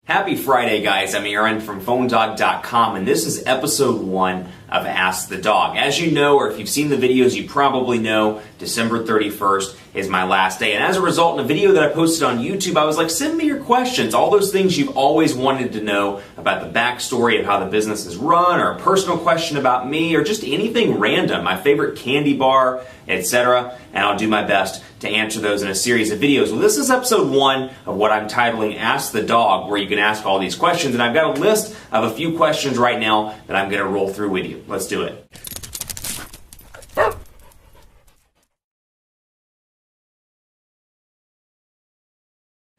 Happy Friday, guys. I'm Aaron from PhoneDog.com, and this is episode 1 of Ask the Dog. As you know, or if you've seen the videos, you probably know December 31st is my last day. And as a result, in a video that I posted on YouTube, I was like, send me your questions, all those things you've always wanted to know about the backstory of how the business is run, or a personal question about me, or just anything random, my favorite candy bar, etc. And I'll do my best to answer those in a series of videos. Well, this is episode 1 of what I'm titling Ask the Dog, where you can ask all these questions. And I've got a list of a few questions right now that I'm going to roll through with you. Let's do it.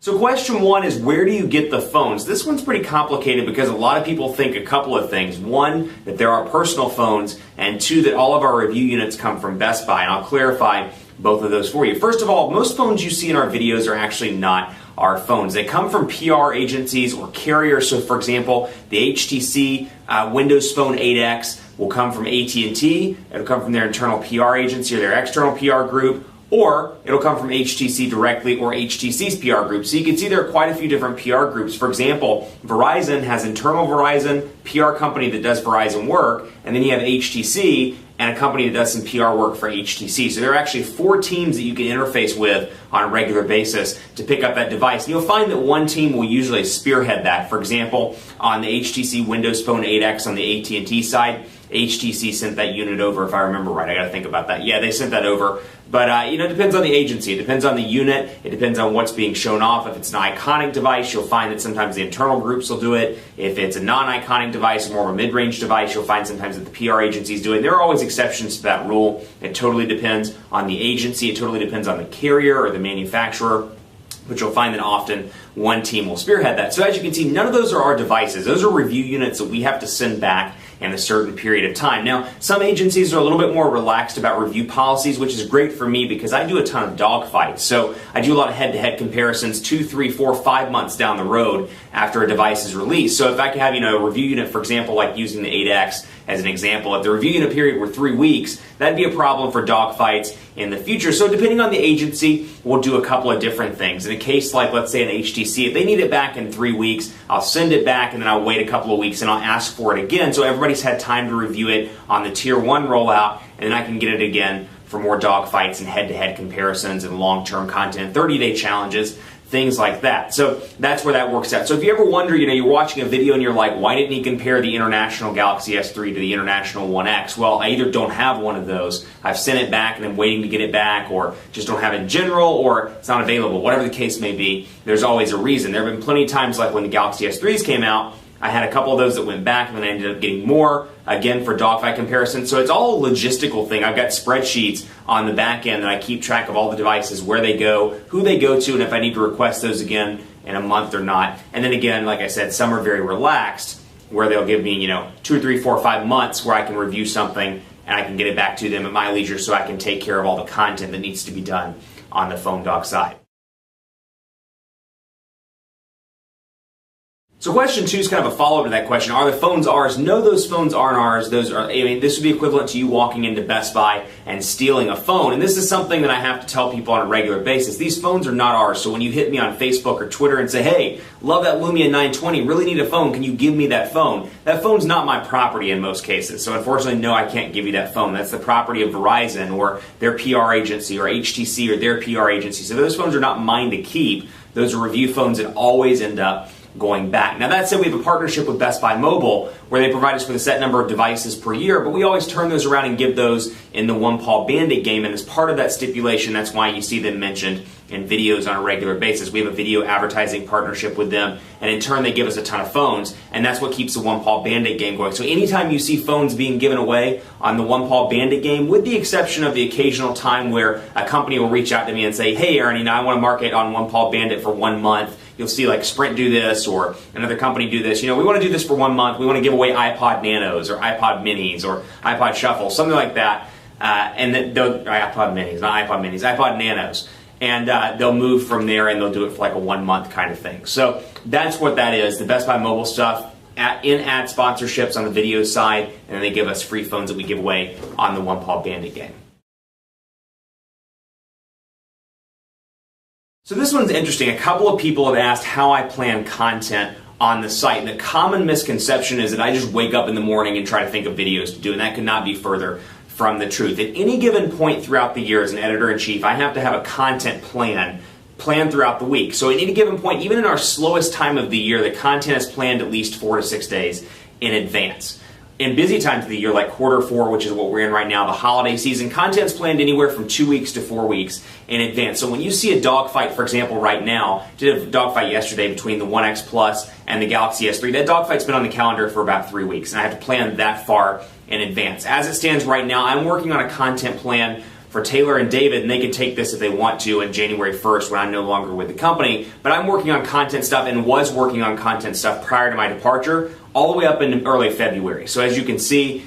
So question 1 is, where do you get the phones? This one's pretty complicated because a lot of people think a couple of things. 1, that there are personal phones, and 2, that all of our review units come from Best Buy. And I'll clarify both of those for you. First of all, most phones you see in our videos are actually not our phones. They come from PR agencies or carriers. So for example, the HTC Windows Phone 8X will come from AT&T. It'll come from their internal PR agency or their external PR group, or it'll come from HTC directly or HTC's PR group. So you can see there are quite a few different PR groups. For example, Verizon has internal Verizon, PR company that does Verizon work, and then you have HTC and a company that does some PR work for HTC. So there are actually 4 teams that you can interface with on a regular basis to pick up that device. And you'll find that one team will usually spearhead that. For example, on the HTC Windows Phone 8X on the AT&T side, HTC sent that unit over, if I remember right. I got to think about that. Yeah, they sent that over. But, it depends on the agency. It depends on the unit. It depends on what's being shown off. If it's an iconic device, you'll find that sometimes the internal groups will do it. If it's a non-iconic device, more of a mid-range device, you'll find sometimes that the PR agencies do it. There are always exceptions to that rule. It totally depends on the agency. It totally depends on the carrier or the manufacturer. But you'll find that often one team will spearhead that. So as you can see, none of those are our devices. Those are review units that we have to send back in a certain period of time. Now, some agencies are a little bit more relaxed about review policies, which is great for me because I do a ton of dog fights. So I do a lot of head-to-head comparisons 2, 3, 4, 5 months down the road after a device is released. So if I can have a review unit, for example, like using the 8X as an example, if the review unit period were 3 weeks, that'd be a problem for dog fights in the future. So depending on the agency, we'll do a couple of different things. In a case like, let's say, an HTC, if they need it back in 3 weeks, I'll send it back and then I'll wait a couple of weeks and I'll ask for it again so everybody's had time to review it on the Tier 1 rollout, and then I can get it again for more dog fights and head-to-head comparisons and long-term content, 30-day challenges, things like that. So that's where that works out. So if you ever wonder, you're watching a video and you're like, why didn't he compare the International Galaxy S3 to the International 1X? Well, I either don't have one of those, I've sent it back and I'm waiting to get it back, or just don't have it in general, or it's not available. Whatever the case may be, there's always a reason. There have been plenty of times, like when the Galaxy S3s came out, I had a couple of those that went back, and then I ended up getting more, again, for dogfight comparison. So it's all a logistical thing. I've got spreadsheets on the back end that I keep track of all the devices, where they go, who they go to, and if I need to request those again in a month or not. And then again, like I said, some are very relaxed, where they'll give me, 2 or 3, 4 or 5 months where I can review something and I can get it back to them at my leisure so I can take care of all the content that needs to be done on the PhoneDog side. So question 2 is kind of a follow-up to that question. Are the phones ours? No, those phones aren't ours. This would be equivalent to you walking into Best Buy and stealing a phone. And this is something that I have to tell people on a regular basis. These phones are not ours. So when you hit me on Facebook or Twitter and say, hey, love that Lumia 920, really need a phone, can you give me that phone? That phone's not my property in most cases. So unfortunately, no, I can't give you that phone. That's the property of Verizon or their PR agency, or HTC or their PR agency. So those phones are not mine to keep. Those are review phones that always end up going back. Now that said, we have a partnership with Best Buy Mobile where they provide us with a set number of devices per year, but we always turn those around and give those in the One Paw Bandit game, and as part of that stipulation, that's why you see them mentioned in videos on a regular basis. We have a video advertising partnership with them, and in turn they give us a ton of phones, and that's what keeps the One Paw Bandit game going. So anytime you see phones being given away on the One Paw Bandit game, with the exception of the occasional time where a company will reach out to me and say, hey Aaron, I want to market on One Paw Bandit for 1 month. You'll see like Sprint do this or another company do this. We want to do this for 1 month. We want to give away iPod Nanos or iPod Minis or iPod Shuffle, something like that. And then iPod Minis, not iPod Minis, iPod Nanos. And they'll move from there and they'll do it for like a 1 month kind of thing. So that's what that is. The Best Buy Mobile stuff, in-ad sponsorships on the video side, and then they give us free phones that we give away on the One Paw Bandit game. So this one's interesting. A couple of people have asked how I plan content on the site. And the common misconception is that I just wake up in the morning and try to think of videos to do, and that could not be further from the truth. At any given point throughout the year as an editor-in-chief, I have to have a content plan throughout the week. So at any given point, even in our slowest time of the year, the content is planned at least 4 to 6 days in advance. In busy times of the year, like Q4, which is what we're in right now, the holiday season, content's planned anywhere from 2 weeks to 4 weeks in advance. So when you see a dogfight, for example, right now, did a dogfight yesterday between the One X Plus and the Galaxy S3. That dogfight's been on the calendar for about 3 weeks, and I have to plan that far in advance. As it stands right now, I'm working on a content plan for Taylor and David, and they can take this if they want to in January 1st when I'm no longer with the company. But I'm working on content stuff and was working on content stuff prior to my departure, all the way up in early February. So as you can see,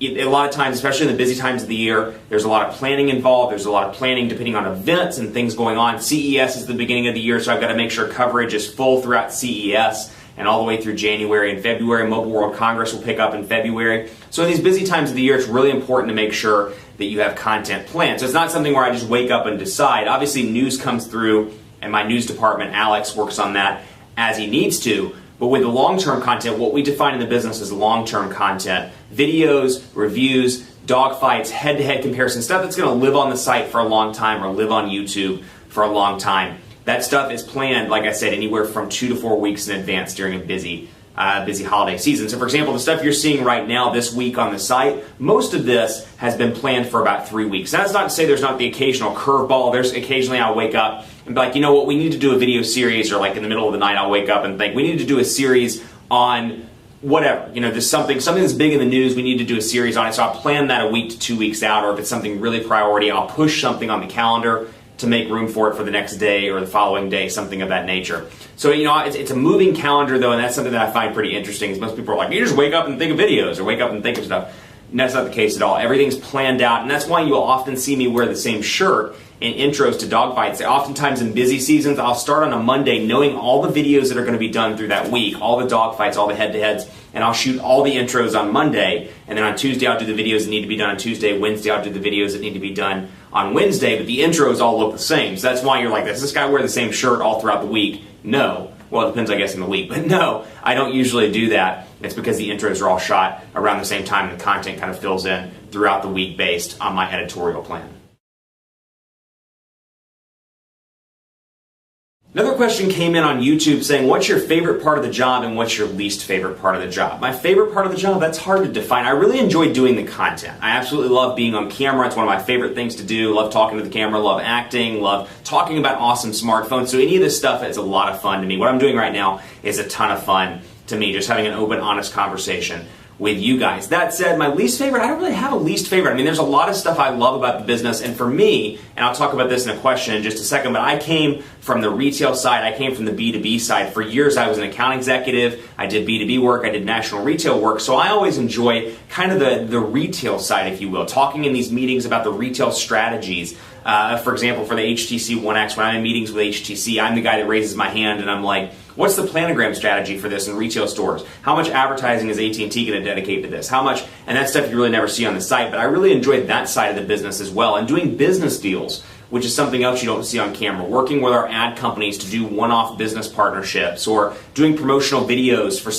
a lot of times, especially in the busy times of the year, there's a lot of planning involved. There's a lot of planning depending on events and things going on. CES is the beginning of the year, so I've got to make sure coverage is full throughout CES and all the way through January and February. Mobile World Congress will pick up in February. So in these busy times of the year, it's really important to make sure that you have content planned. So it's not something where I just wake up and decide. Obviously, news comes through, and my news department, Alex, works on that as he needs to. But with the long-term content, what we define in the business as long-term content, videos, reviews, dogfights, head-to-head comparison, stuff that's going to live on the site for a long time or live on YouTube for a long time. That stuff is planned, like I said, anywhere from 2 to 4 weeks in advance during a busy holiday season. So for example, the stuff you're seeing right now this week on the site, most of this has been planned for about 3 weeks. Now, that's not to say there's not the occasional curveball. There's occasionally I'll wake up and be like, you know what, we need to do a video series, or like in the middle of the night I'll wake up and think, we need to do a series on whatever. You know, there's something that's big in the news, we need to do a series on it. So I'll plan that a week to 2 weeks out, or if it's something really priority, I'll push something on the calendar to make room for it for the next day or the following day, something of that nature. So, you know, it's a moving calendar, though, and that's something that I find pretty interesting, is most people are like, you just wake up and think of videos, or wake up and think of stuff. And that's not the case at all. Everything's planned out, and that's why you'll often see me wear the same shirt in intros to dogfights. Oftentimes in busy seasons, I'll start on a Monday knowing all the videos that are going to be done through that week, all the dogfights, all the head-to-heads, and I'll shoot all the intros on Monday, and then on Tuesday I'll do the videos that need to be done on Tuesday, Wednesday I'll do the videos that need to be done on Wednesday, but the intros all look the same. So that's why you're like, does this guy wear the same shirt all throughout the week? No. Well, it depends, I guess, in the week, but no, I don't usually do that. It's because the intros are all shot around the same time, and the content kind of fills in throughout the week based on my editorial plan. Another question came in on YouTube saying, what's your favorite part of the job and what's your least favorite part of the job? My favorite part of the job, that's hard to define. I really enjoy doing the content. I absolutely love being on camera. It's one of my favorite things to do. Love talking to the camera, love acting, love talking about awesome smartphones. So any of this stuff is a lot of fun to me. What I'm doing right now is a ton of fun to me, just having an open, honest conversation with you guys. That said, my least favorite, I don't really have a least favorite. I mean, there's a lot of stuff I love about the business, and for me, and I'll talk about this in a question in just a second, but I came from the retail side, I came from the B2B side. For years, I was an account executive, I did B2B work, I did national retail work, so I always enjoy kind of the retail side, if you will, talking in these meetings about the retail strategies. For example, for the HTC One X, when I'm in meetings with HTC, I'm the guy that raises my hand and I'm like, what's the planogram strategy for this in retail stores? How much advertising is AT&T going to dedicate to this? How much? And that stuff you really never see on the site, but I really enjoyed that side of the business as well. And doing business deals, which is something else you don't see on camera. Working with our ad companies to do one-off business partnerships, or doing promotional videos for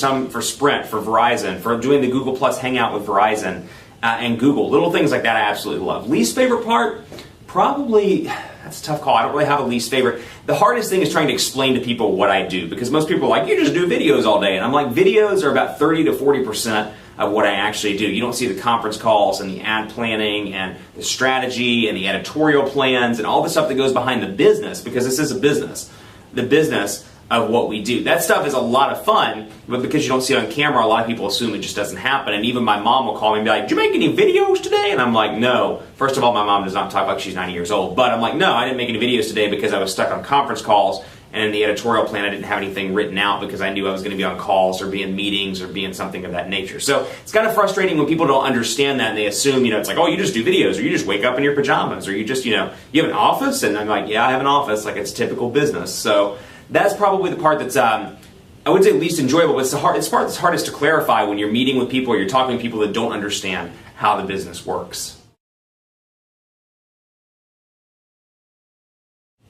Sprint, for Verizon, for doing the Google Plus Hangout with Verizon and Google. Little things like that I absolutely love. Least favorite part? Probably, that's a tough call. I don't really have a least favorite. The hardest thing is trying to explain to people what I do, because most people are like, you just do videos all day. And I'm like, videos are about 30 to 40% of what I actually do. You don't see the conference calls and the ad planning and the strategy and the editorial plans and all the stuff that goes behind the business, because this is a business. The business of what we do. That stuff is a lot of fun, but because you don't see it on camera, a lot of people assume it just doesn't happen. And even my mom will call me and be like, did you make any videos today? And I'm like, no. First of all, my mom does not talk like she's 90 years old. But I'm like, no, I didn't make any videos today because I was stuck on conference calls. And in the editorial plan, I didn't have anything written out because I knew I was going to be on calls or be in meetings or be in something of that nature. So it's kind of frustrating when people don't understand that and they assume, it's like, oh, you just do videos, or you just wake up in your pajamas, or you just, you have an office? And I'm like, yeah, I have an office. Like, it's typical business. So that's probably the part that's, I wouldn't say least enjoyable, but it's the part that's hardest to clarify when you're meeting with people or you're talking to people that don't understand how the business works.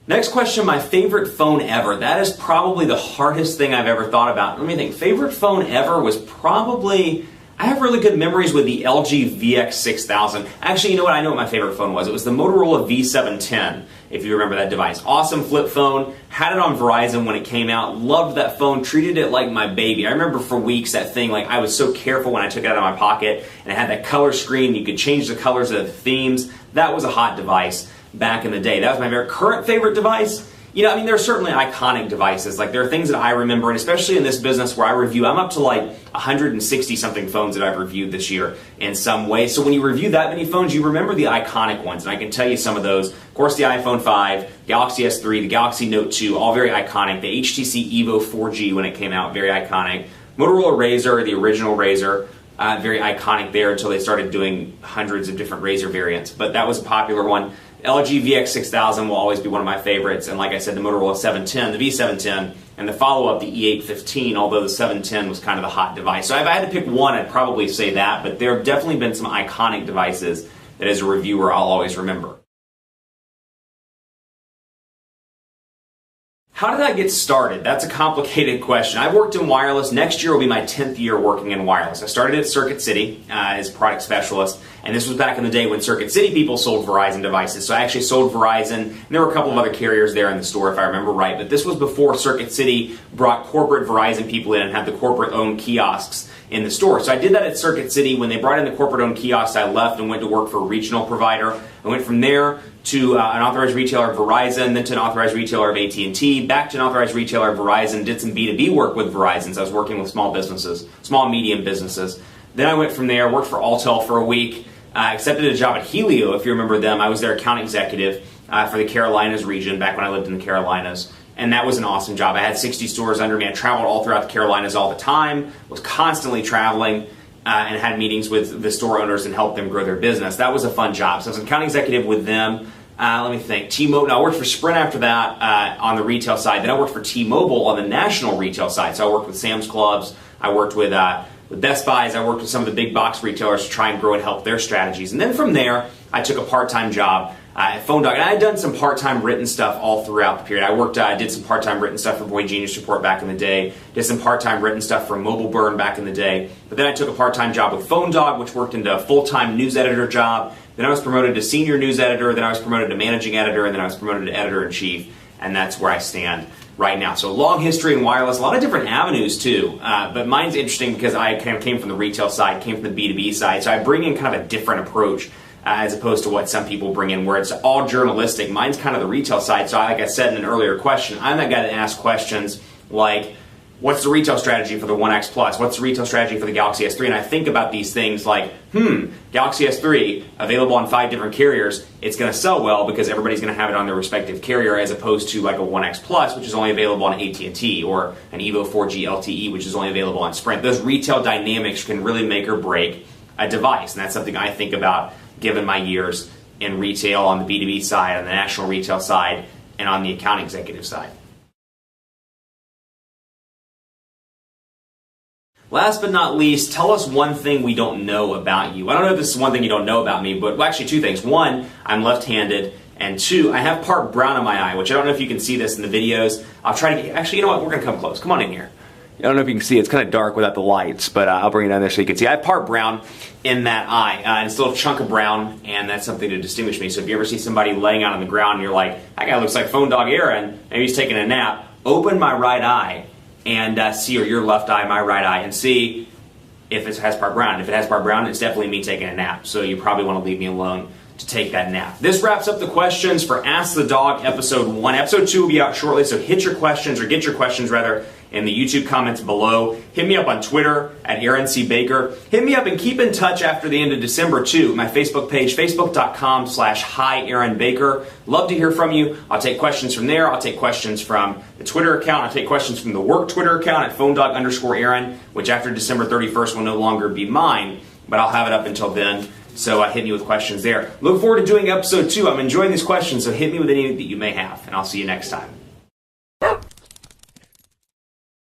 Next question, my favorite phone ever. That is probably the hardest thing I've ever thought about. Let me think. Favorite phone ever was probably, I have really good memories with the LG VX6000. Actually, you know what? I know what my favorite phone was. It was the Motorola V710, if you remember that device. Awesome flip phone. Had it on Verizon when it came out. Loved that phone. Treated it like my baby. I remember for weeks that thing, like I was so careful when I took it out of my pocket, and it had that color screen. You could change the colors of the themes. That was a hot device back in the day. That was my very current favorite device. You know, I mean, there are certainly iconic devices. Like, there are things that I remember, and especially in this business where I review, I'm up to like 160 something phones that I've reviewed this year in some way. So when you review that many phones, you remember the iconic ones, and I can tell you some of those. Of course, the iPhone 5, Galaxy S3, the Galaxy Note 2, all very iconic. The HTC Evo 4G when it came out, very iconic. Motorola Razr, the original Razr, very iconic there until they started doing hundreds of different Razr variants. But that was a popular one. LG VX6000 will always be one of my favorites, and like I said, the Motorola 710, the V710, and the follow-up, the E815, although the 710 was kind of the hot device. So if I had to pick one, I'd probably say that, but there have definitely been some iconic devices that as a reviewer I'll always remember. How did I get started? That's a complicated question. I've worked in wireless. Next year will be my 10th year working in wireless. I started at Circuit City as a product specialist, and this was back in the day when Circuit City people sold Verizon devices. So I actually sold Verizon, and there were a couple of other carriers there in the store if I remember right, but this was before Circuit City brought corporate Verizon people in and had the corporate-owned kiosks in the store. So I did that at Circuit City. When they brought in the corporate-owned kiosks, I left and went to work for a regional provider. I went from there to an authorized retailer of Verizon, then to an authorized retailer of AT&T, back to an authorized retailer of Verizon, did some B2B work with Verizon, so I was working with small businesses, small and medium businesses. Then I went from there, worked for Alltel for a week, accepted a job at Helio, if you remember them. I was their account executive for the Carolinas region back when I lived in the Carolinas. And that was an awesome job. I had 60 stores under me. I traveled all throughout the Carolinas all the time, was constantly traveling, and had meetings with the store owners and helped them grow their business. That was a fun job. So I was an account executive with them. Let me think. T-Mobile. Now I worked for Sprint after that on the retail side. Then I worked for T-Mobile on the national retail side. So I worked with Sam's Clubs. I worked with Best Buys. I worked with some of the big box retailers to try and grow and help their strategies. And then from there, I took a part-time job at PhoneDog. And I had done some part-time written stuff all throughout the period. I did some part-time written stuff for Boy Genius Report back in the day. Did some part-time written stuff for Mobile Burn back in the day. But then I took a part-time job with PhoneDog, which worked into a full-time news editor job. Then I was promoted to senior news editor. Then I was promoted to managing editor. And then I was promoted to editor-in-chief. And that's where I stand right now. So long history in wireless, a lot of different avenues too. But mine's interesting because I kind of came from the retail side, came from the B2B side. So I bring in kind of a different approach as opposed to what some people bring in where it's all journalistic. Mine's kind of the retail side. So like I said in an earlier question, I'm that guy that asks questions like, what's the retail strategy for the 1X Plus? What's the retail strategy for the Galaxy S3? And I think about these things like, Galaxy S3, available on 5 different carriers, it's going to sell well because everybody's going to have it on their respective carrier as opposed to like a 1X Plus, which is only available on AT&T, or an Evo 4G LTE, which is only available on Sprint. Those retail dynamics can really make or break a device, and that's something I think about given my years in retail on the B2B side, on the national retail side, and on the account executive side. Last but not least, tell us one thing we don't know about you. I don't know if this is one thing you don't know about me, but actually 2 things. 1, I'm left-handed, and 2, I have part brown in my eye, which I don't know if you can see this in the videos. I'll try to get, actually, you know what, we're going to come close. Come on in here. I don't know if you can see, it's kind of dark without the lights, but I'll bring it down there so you can see. I have part brown in that eye, and it's a little chunk of brown, and that's something to distinguish me. So if you ever see somebody laying out on the ground and you're like, that guy looks like PhoneDog Aaron, maybe he's taking a nap, open my right eye and see, or your left eye, my right eye, and see if it has part brown. If it has part brown, it's definitely me taking a nap, so you probably want to leave me alone to take that nap. This wraps up the questions for Ask the Dog episode 1. Episode 2 will be out shortly, so hit your questions, or get your questions rather, in the YouTube comments below. Hit me up on Twitter at Aaron C. Baker. Hit me up and keep in touch after the end of December too. My Facebook page, facebook.com/Hi Aaron Baker. Love to hear from you. I'll take questions from there. I'll take questions from the Twitter account. I'll take questions from the work Twitter account at PhoneDog_Aaron, which after December 31st will no longer be mine, but I'll have it up until then. So hit me with questions there. Look forward to doing episode 2. I'm enjoying these questions, so hit me with any that you may have, and I'll see you next time.